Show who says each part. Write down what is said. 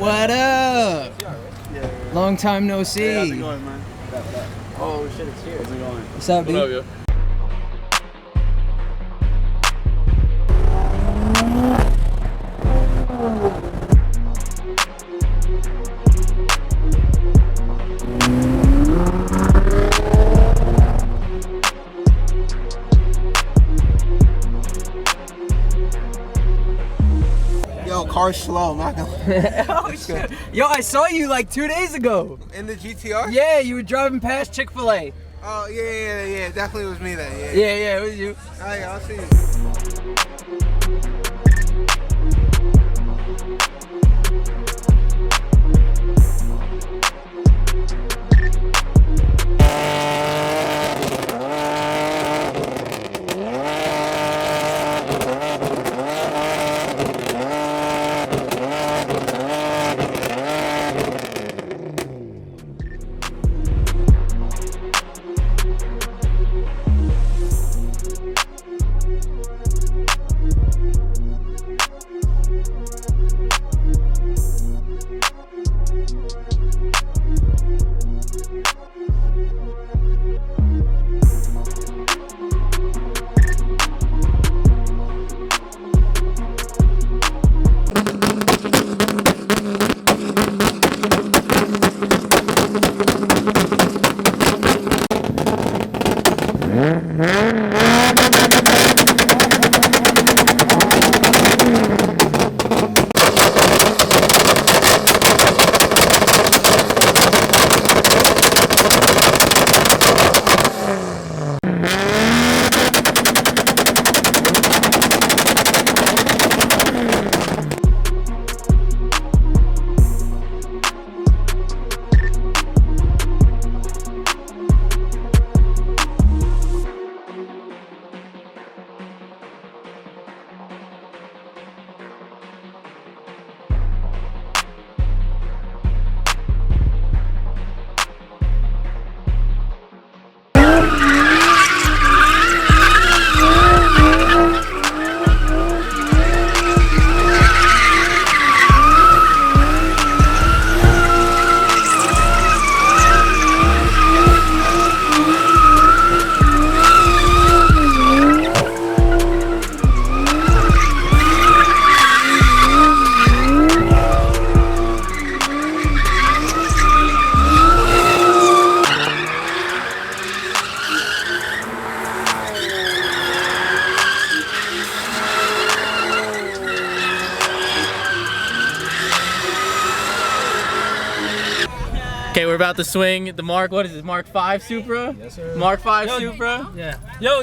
Speaker 1: What up?
Speaker 2: Yeah.
Speaker 1: Long time no see.
Speaker 2: Hey, how's it going, man? Oh shit, it's here. How's it going?
Speaker 1: What's up, dude?
Speaker 3: What up, yo?
Speaker 2: Yo, car's slow, I'm not gonna.
Speaker 1: Oh shit. Yo, I saw you like 2 days ago.
Speaker 2: In the GTR?
Speaker 1: Yeah, you were driving past Chick-fil-A.
Speaker 2: Oh, yeah. Definitely was me then. Yeah.
Speaker 1: Yeah, it was you.
Speaker 2: Oh, yeah, I'll see you.
Speaker 3: Okay, we're about to swing the what is this, Mark 5 Supra?
Speaker 1: Yes, sir.
Speaker 3: Mark 5 Supra?
Speaker 1: Yeah.
Speaker 3: Yo!